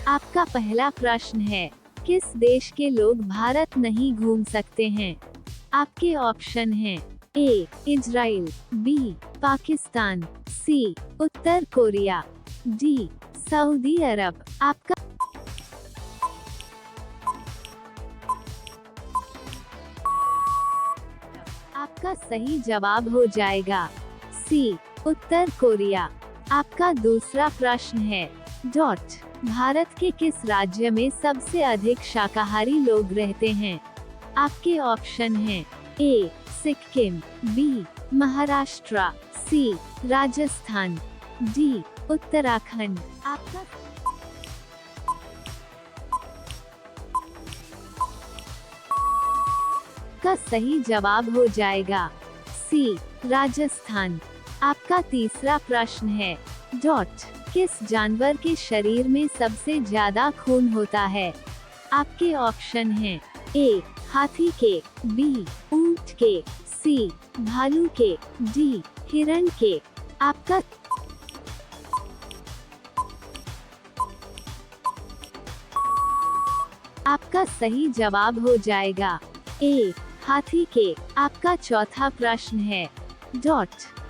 आपका पहला प्रश्न है, किस देश के लोग भारत नहीं घूम सकते हैं? आपके ऑप्शन हैं ए इजराइल, बी पाकिस्तान, सी उत्तर कोरिया, डी सऊदी अरब। आपका सही जवाब हो जाएगा सी उत्तर कोरिया। आपका दूसरा प्रश्न है भारत के किस राज्य में सबसे अधिक शाकाहारी लोग रहते हैं? आपके ऑप्शन हैं ए सिक्किम, बी महाराष्ट्र, सी राजस्थान, डी उत्तराखंड। आपका सही जवाब हो जाएगा सी राजस्थान। आपका तीसरा प्रश्न है किस जानवर के शरीर में सबसे ज्यादा खून होता है? आपके ऑप्शन हैं ए हाथी के, बी ऊंट के, सी भालू के, डी हिरण के। आपका सही जवाब हो जाएगा ए हाथी के। आपका चौथा प्रश्न है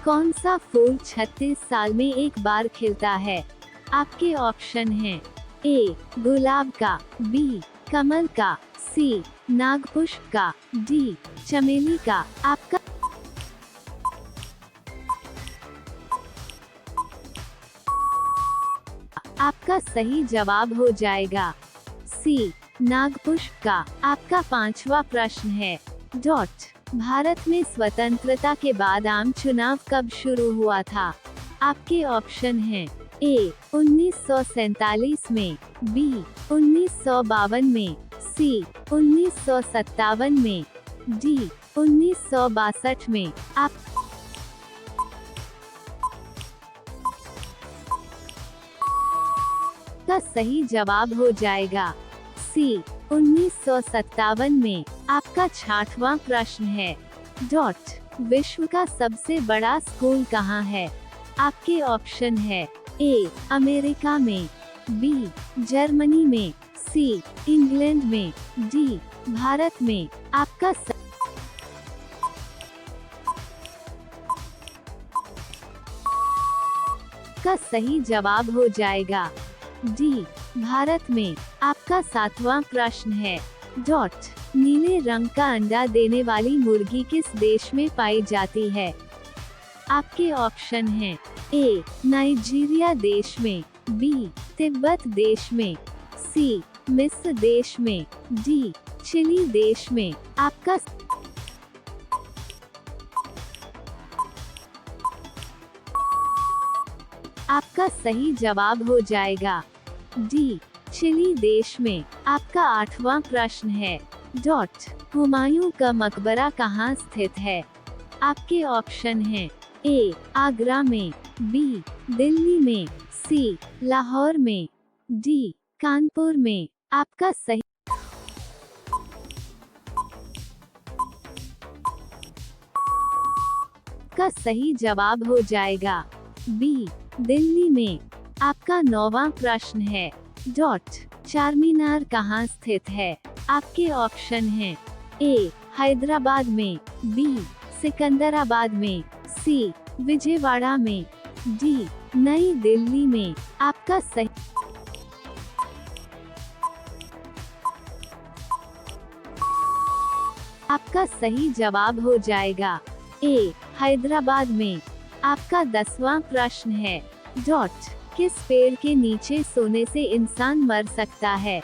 कौन सा फूल 36 साल में एक बार खिलता है? आपके ऑप्शन हैं ए गुलाब का, बी कमल का, सी नागपुष्प का, डी चमेली का। आपका सही जवाब हो जाएगा सी नागपुष्प का। आपका पांचवा प्रश्न है भारत में स्वतंत्रता के बाद आम चुनाव कब शुरू हुआ था? आपके ऑप्शन हैं ए 1947 में, बी 1952 में, सी 1957 में, डी 1962 में। आपका सही जवाब हो जाएगा सी 1957 में। आपका छठवां प्रश्न है विश्व का सबसे बड़ा स्कूल कहाँ है? आपके ऑप्शन है ए अमेरिका में, बी जर्मनी में, सी इंग्लैंड में, डी भारत में। आपका सही जवाब हो जाएगा डी भारत में। आपका सातवां प्रश्न है नीले रंग का अंडा देने वाली मुर्गी किस देश में पाई जाती है? आपके ऑप्शन हैं ए नाइजीरिया देश में, बी तिब्बत देश में, सी मिस्र देश में, डी चिली देश में। आपका सही जवाब हो जाएगा डी चिली देश में। आपका आठवां प्रश्न है हुमायूं का मकबरा कहाँ स्थित है? आपके ऑप्शन हैं ए आगरा में, बी दिल्ली में, सी लाहौर में, डी कानपुर में। आपका सही जवाब हो जाएगा बी दिल्ली में। आपका नौवां प्रश्न है चारमीनार कहाँ स्थित है? आपके ऑप्शन हैं ए हैदराबाद में, बी सिकंदराबाद में, सी विजयवाड़ा में, डी नई दिल्ली में। आपका सही जवाब हो जाएगा ए हैदराबाद में। आपका 10वां प्रश्न है किस पेड़ के नीचे सोने से इंसान मर सकता है?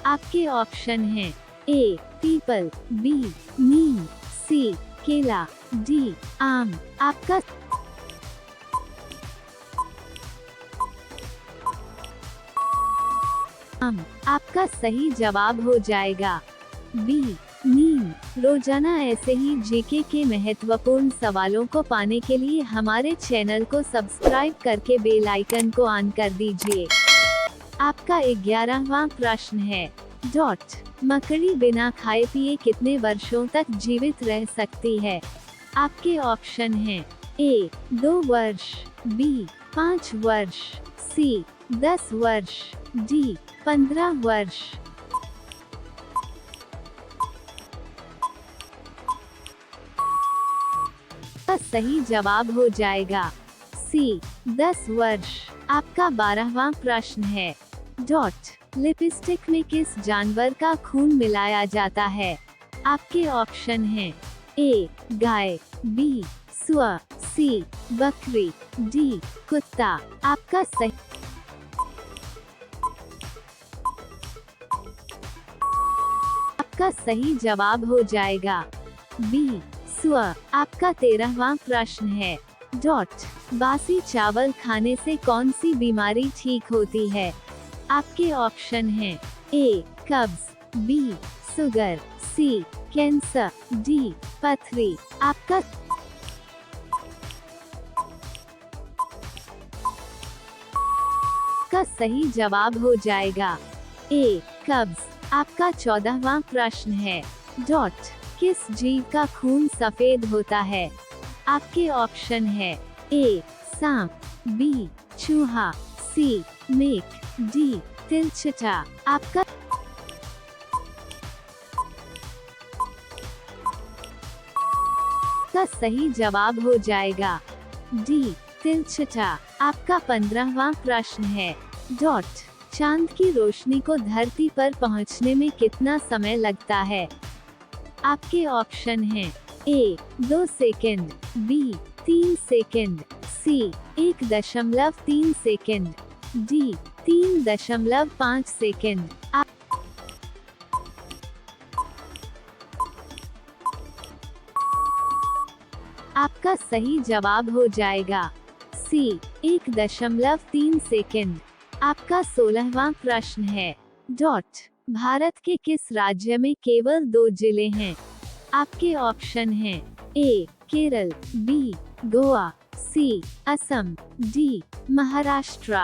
आपके ऑप्शन हैं ए पीपल, बी नीम, सी केला, डी आम। आपका सही जवाब हो जाएगा बी नीम। रोजाना ऐसे ही जीके के महत्वपूर्ण सवालों को पाने के लिए हमारे चैनल को सब्सक्राइब करके बेल आइकन को ऑन कर दीजिए। आपका 11वां प्रश्न है मकड़ी बिना खाए पिए कितने वर्षों तक जीवित रह सकती है? आपके ऑप्शन हैं ए 2 वर्ष, बी 5 वर्ष, सी 10 वर्ष, डी 15 वर्ष। का सही जवाब हो जाएगा सी 10 वर्ष। आपका 12वां प्रश्न है। डॉट लिपस्टिक में किस जानवर का खून मिलाया जाता है? आपके ऑप्शन हैं ए गाय, बी सुअर, सी बकरी, डी कुत्ता। आपका सही जवाब हो जाएगा बी सुअर। आपका 13वां प्रश्न है। डॉट बासी चावल खाने से कौन सी बीमारी ठीक होती है? आपके ऑप्शन हैं ए कब्ज, बी शुगर, सी कैंसर, डी पथरी। आपका सही जवाब हो जाएगा ए कब्ज। आपका 14वां प्रश्न है। डॉट किस जीव का खून सफेद होता है? आपके ऑप्शन है ए सांप, बी चूहा, सी मेख, डी तिलचटा। आपका सही जवाब हो जाएगा डी तिलचटा। आपका 15वां प्रश्न है। डॉट चांद की रोशनी को धरती पर पहुंचने में कितना समय लगता है? आपके ऑप्शन हैं ए 2 सेकंड, बी 3 सेकंड, सी 1.3 सेकंड, डी 3.5 सेकंड। आपका सही जवाब हो जाएगा सी 1.3 सेकंड। आपका 16वां प्रश्न है। डॉट भारत के किस राज्य में केवल 2 जिले हैं? आपके ऑप्शन हैं ए केरल, बी गोवा, सी असम, डी महाराष्ट्र।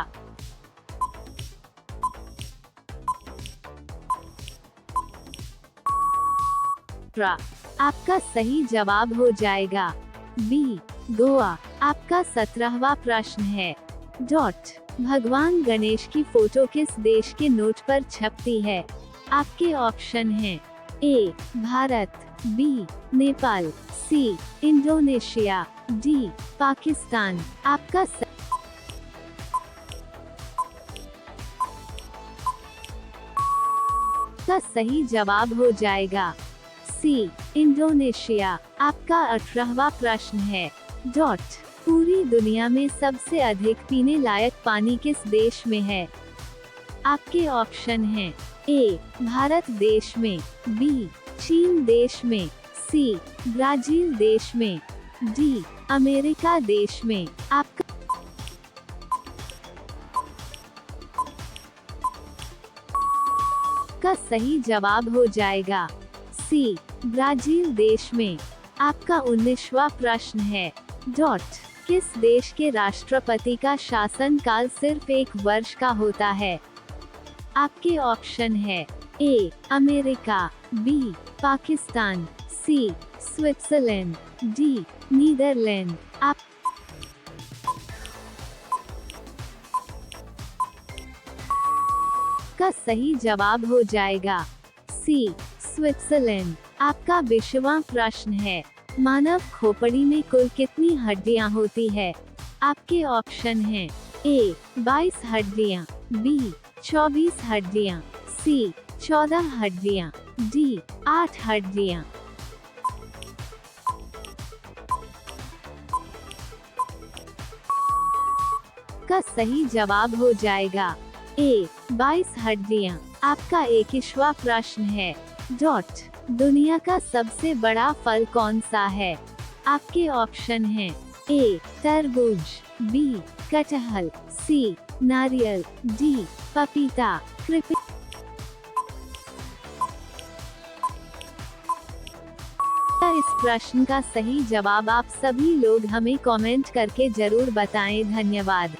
आपका सही जवाब हो जाएगा बी गोवा। आपका 17वां प्रश्न है। डॉट भगवान गणेश की फोटो किस देश के नोट पर छपती है? आपके ऑप्शन हैं A Bharat, B Nepal, C Indonesia, D Pakistan. आपका सही जवाब हो जाएगा सी इंडोनेशिया। आपका 18वां प्रश्न है। डॉट पूरी दुनिया में सबसे अधिक पीने लायक पानी किस देश में है? आपके ऑप्शन हैं ए भारत देश में, बी चीन देश में, सी ब्राजील देश में, डी अमेरिका देश में। आपका सही जवाब हो जाएगा सी ब्राजील देश में। आपका 19वां प्रश्न है। डॉट किस देश के राष्ट्रपति का शासनकाल सिर्फ 1 वर्ष का होता है? आपके ऑप्शन है A America, B Pakistan, C Switzerland, D Netherlands. आपका सही जवाब हो जाएगा सी स्विट्जरलैंड। आपका 20वां प्रश्न है। मानव खोपड़ी में कुल कितनी हड्डियां होती है? आपके ऑप्शन हैं ए 22 हड्डियां, बी 24 हड्डियां, सी 14 हड्डियां, डी 8 हड्डियां। का सही जवाब हो जाएगा ए 22 हड्डियां। आपका 21वां प्रश्न है। डॉट दुनिया का सबसे बड़ा फल कौन सा है? आपके ऑप्शन हैं ए तरबूज, बी कटहल, सी नारियल, डी पपीता। इस प्रश्न का सही जवाब आप सभी लोग हमें कमेंट करके जरूर बताएं। धन्यवाद।